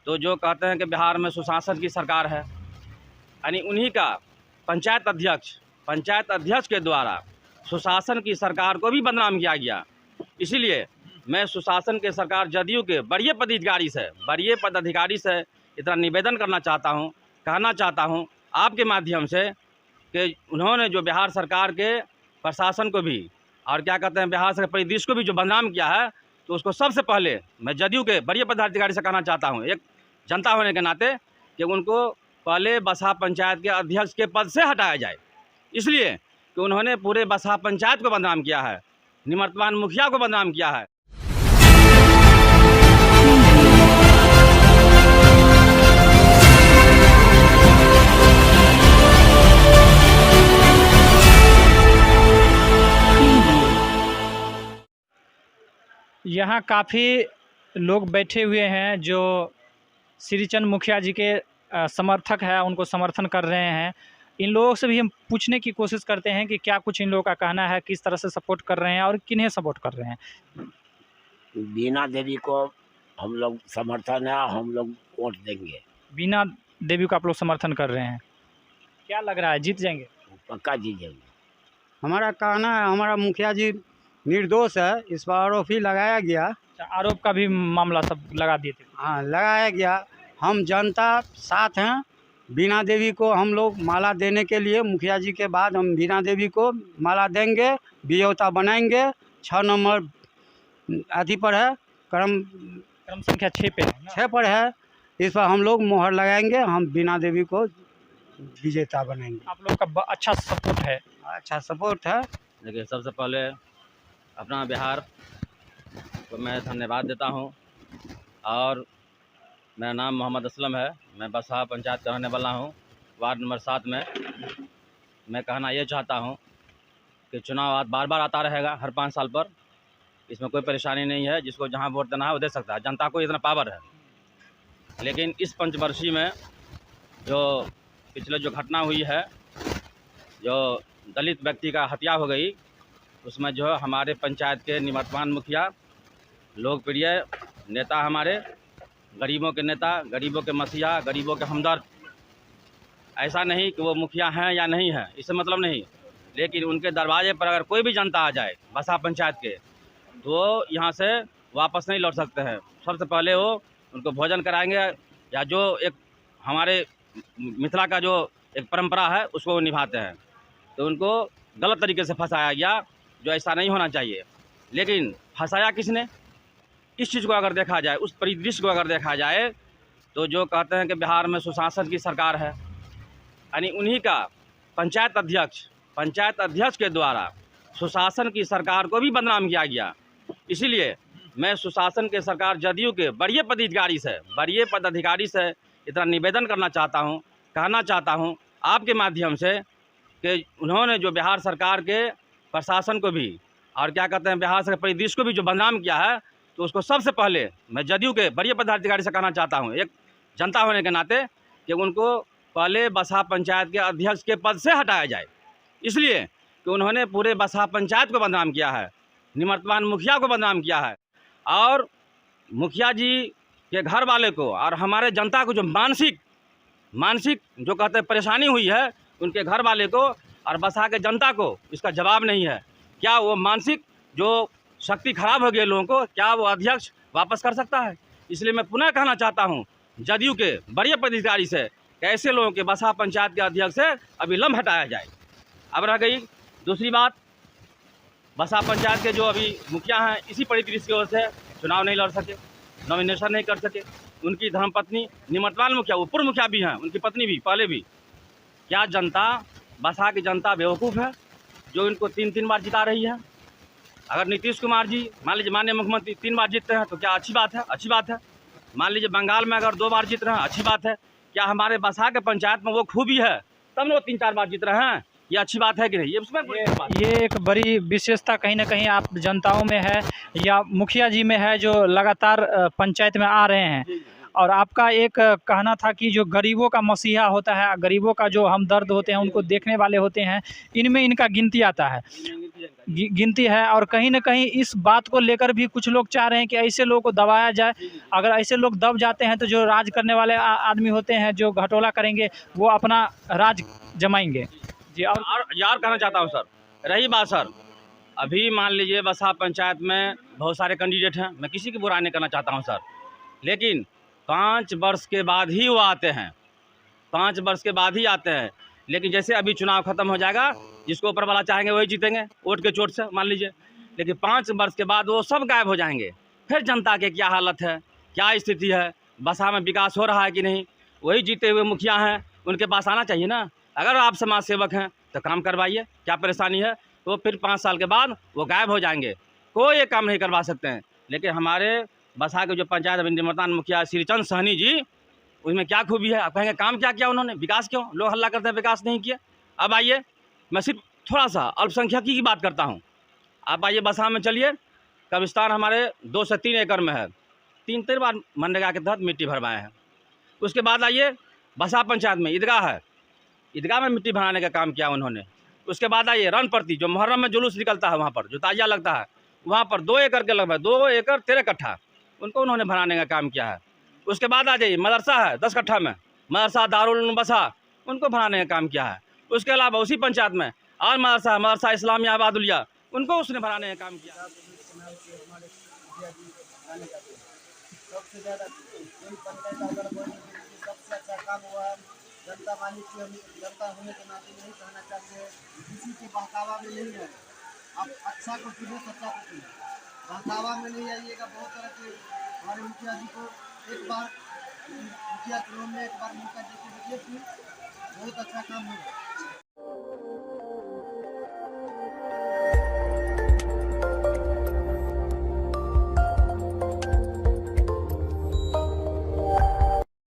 तो जो कहते हैं कि बिहार में सुशासन की सरकार है, यानी उन्हीं का पंचायत अध्यक्ष के द्वारा सुशासन की सरकार को भी बदनाम किया गया। इसीलिए मैं सुशासन के सरकार जदयू के वरीय पदाधिकारी से इतना निवेदन करना चाहता हूं, कहना चाहता हूं आपके माध्यम से कि उन्होंने जो बिहार सरकार के प्रशासन को भी और क्या कहते हैं बिहार के परिदृश्य को भी जो बदनाम किया है, तो उसको सबसे पहले मैं जदयू के वरीय पदाधिकारी से कहना चाहता हूं, एक जनता होने के नाते, कि उनको पहले बसहा पंचायत के अध्यक्ष के पद से हटाया जाए। इसलिए कि उन्होंने पूरे बसहा पंचायत को बदनाम किया है, निवर्तमान मुखिया को बदनाम किया है। यहाँ काफ़ी लोग बैठे हुए हैं जो श्रीचंद मुखिया जी के समर्थक है, उनको समर्थन कर रहे हैं। इन लोगों से भी हम पूछने की कोशिश करते हैं कि क्या कुछ इन लोगों का कहना है, किस तरह से सपोर्ट कर रहे हैं और किन्हें सपोर्ट कर रहे हैं। बीना देवी को हम लोग समर्थन है, हम लोग वोट देंगे। बीना देवी को आप लोग समर्थन कर रहे हैं, क्या लग रहा है जीत जाएंगे? पक्का जीत जाएंगे। हमारा कहना है, हमारा मुखिया जी निर्दोष है, इस पर आरोप ही लगाया गया। आरोप का भी मामला सब लगा दिए थे। हाँ, लगाया गया। हम जनता साथ हैं। बीना देवी को हम लोग माला देने के लिए मुखिया जी के बाद हम बीना देवी को माला देंगे, विजेता बनाएंगे। 6 नंबर आदि पर है, क्रम संख्या 6 पे है ना? 6 पर है। इस पर हम लोग मोहर लगाएंगे, हम बीना देवी को विजेता बनाएंगे। आप लोग का अच्छा सपोर्ट है? अच्छा सपोर्ट है। देखिए, सबसे पहले अपना बिहार को मैं धन्यवाद देता हूं, और मेरा नाम मोहम्मद असलम है। मैं बसहा पंचायत का रहने वाला हूं, वार्ड नंबर 7 में। मैं कहना ये चाहता हूं कि चुनाव बार बार आता रहेगा, हर 5 साल पर। इसमें कोई परेशानी नहीं है, जिसको जहां वोट देना है वो दे सकता है, जनता को इतना पावर है। लेकिन इस पंचवर्षीय में जो पिछले जो घटना हुई है, जो दलित व्यक्ति का हत्या हो गई, उसमें जो हमारे पंचायत के निवर्तमान मुखिया, लोकप्रिय नेता, हमारे गरीबों के नेता, गरीबों के मसीहा, गरीबों के हमदर्द, ऐसा नहीं कि वो मुखिया हैं या नहीं हैं, इससे मतलब नहीं, लेकिन उनके दरवाजे पर अगर कोई भी जनता आ जाए बसहा पंचायत के, तो वो यहाँ से वापस नहीं लौट सकते हैं। सबसे पहले वो उनको भोजन कराएंगे, या जो एक हमारे मिथिला का जो एक परंपरा है उसको वो निभाते हैं। तो उनको गलत तरीके से फंसाया गया, जो ऐसा नहीं होना चाहिए। लेकिन फंसाया किसने? इस चीज़ को अगर देखा जाए, उस परिदृश्य को अगर देखा जाए, तो जो कहते हैं कि बिहार में सुशासन की सरकार है, यानी उन्हीं का पंचायत अध्यक्ष के द्वारा सुशासन की सरकार को भी बदनाम किया गया। इसीलिए मैं सुशासन के सरकार जदयू के वरीय पदाधिकारी से इतना निवेदन करना चाहता हूं, कहना चाहता हूं आपके माध्यम से कि उन्होंने जो बिहार सरकार के प्रशासन को भी और क्या कहते हैं बिहार के परिदृश्य को भी जो बदनाम किया है, तो उसको सबसे पहले मैं जदयू के वरीय पदाधिकारी से कहना चाहता हूं, एक जनता होने के नाते, कि उनको पहले बसहा पंचायत के अध्यक्ष के पद से हटाया जाए। इसलिए कि उन्होंने पूरे बसहा पंचायत को बदनाम किया है, निवर्तमान मुखिया को बदनाम किया है, और मुखिया जी के घर वाले को और हमारे जनता को जो मानसिक जो कहते हैं परेशानी हुई है, उनके घर वाले को और बसहा के जनता को इसका जवाब नहीं है। क्या वो मानसिक जो शक्ति खराब हो गई लोगों को, क्या वो अध्यक्ष वापस कर सकता है? इसलिए मैं पुनः कहना चाहता हूं जदयू के वरीय पदाधिकारी से कि ऐसे लोगों के बसहा पंचायत के अध्यक्ष से अविलंब हटाया जाए। अब रह गई दूसरी बात, बसहा पंचायत के जो अभी मुखिया हैं, इसी परिदृश्य की वजह से चुनाव नहीं लड़ सके, नॉमिनेशन नहीं कर सके। उनकी धर्मपत्नी निवर्तमान मुखिया, वो पूर्व मुखिया भी हैं, उनकी पत्नी भी पहले भी। क्या जनता, बसहा की जनता बेवकूफ़ है जो इनको 3 बार जिता रही है? अगर नीतीश कुमार जी मान लीजिए माननीय मुख्यमंत्री 3 बार जीतते हैं तो क्या अच्छी बात है? अच्छी बात है। मान लीजिए बंगाल में अगर 2 बार जीत रहे हैं, अच्छी बात है। क्या हमारे बसहा के पंचायत में वो खूबी है तब वो 3-4 बार जीत रहे हैं? ये अच्छी बात है कि नहीं? ये एक बड़ी विशेषता कहीं ना कहीं आप जनताओं में है या मुखिया जी में है, जो लगातार पंचायत में आ रहे हैं। और आपका एक कहना था कि जो गरीबों का मसीहा होता है, गरीबों का जो हमदर्द होते हैं, उनको देखने वाले होते हैं, इनमें इनका गिनती आता है। गिनती है। और कहीं न कहीं इस बात को लेकर भी कुछ लोग चाह रहे हैं कि ऐसे लोगों को दबाया जाए। अगर ऐसे लोग दब जाते हैं तो जो राज करने वाले आदमी होते हैं, जो घटोला करेंगे, वो अपना राज जमाएंगे। जी। और यार कहना चाहता हूँ सर, रही बात सर, अभी मान लीजिए बसा पंचायत में बहुत सारे कैंडिडेट हैं, मैं किसी की बुराई नहीं करना चाहता हूँ सर, लेकिन 5 वर्ष के बाद ही वो आते हैं, 5 वर्ष के बाद ही आते हैं। लेकिन जैसे अभी चुनाव खत्म हो जाएगा, जिसको ऊपर वाला चाहेंगे वही जीतेंगे वोट के चोट से, मान लीजिए। लेकिन 5 वर्ष के बाद वो सब गायब हो जाएंगे। फिर जनता के क्या हालत है, क्या स्थिति है, बसा में विकास हो रहा है कि नहीं, वही जीते हुए मुखिया हैं, उनके पास आना चाहिए ना। अगर आप समाज सेवक हैं तो काम करवाइए, क्या परेशानी है। तो फिर 5 साल के बाद वो गायब हो जाएंगे, कोई ये काम नहीं करवा सकते हैं। लेकिन हमारे बसा के जो पंचायत निवर्तमान मुखिया श्रीचंद सहनी जी, उसमें क्या खूबी है। आप कहेंगे काम क्या किया उन्होंने, विकास क्यों, लोग हल्ला करते हैं विकास नहीं किया। अब आइए, मैं सिर्फ थोड़ा सा अल्पसंख्यक की बात करता हूँ। आप आइए बसा में चलिए, कब्रिस्तान हमारे 2 से 3 एकड़ में है, 3 बार मनरेगा के तहत मिट्टी भरवाए हैं। उसके बाद आइए बसा पंचायत में ईदगाह है, ईदगाह में मिट्टी भराने का काम किया उन्होंने। उसके बाद आइए रन प्रति, जो मुहर्रम में जुलूस निकलता है वहाँ पर, जो ताजिया लगता है, वहाँ पर 2 एकड़ के लगभग 2 एकड़ 13 कट्ठा उनको उन्होंने भराने का काम किया है। उसके बाद आ जाइए मदरसा है 10 कट्ठा में, मदरसा दारुल उलूम बसा, उनको भराने का काम किया है। उसके अलावा उसी पंचायत में और मदरसा इस्लामिया आबादुलिया, उनको उसने भराने का काम किया। सबसे ज़्यादा पंचायत सबसे अच्छा काम हुआ है। जनता वाली की हम जनता होने के नाते नहीं कहना चाहते हैं, किसी के बहकावा में नहीं है। आप अच्छा को चुने, सच्चा को चुने, बहकावा में नहीं आइएगा। बहुत तरह के हमारे मुखिया जी को एक बार मुखिया चुनाव में एक बार मौका देके देखिए, बहुत अच्छा काम होगा।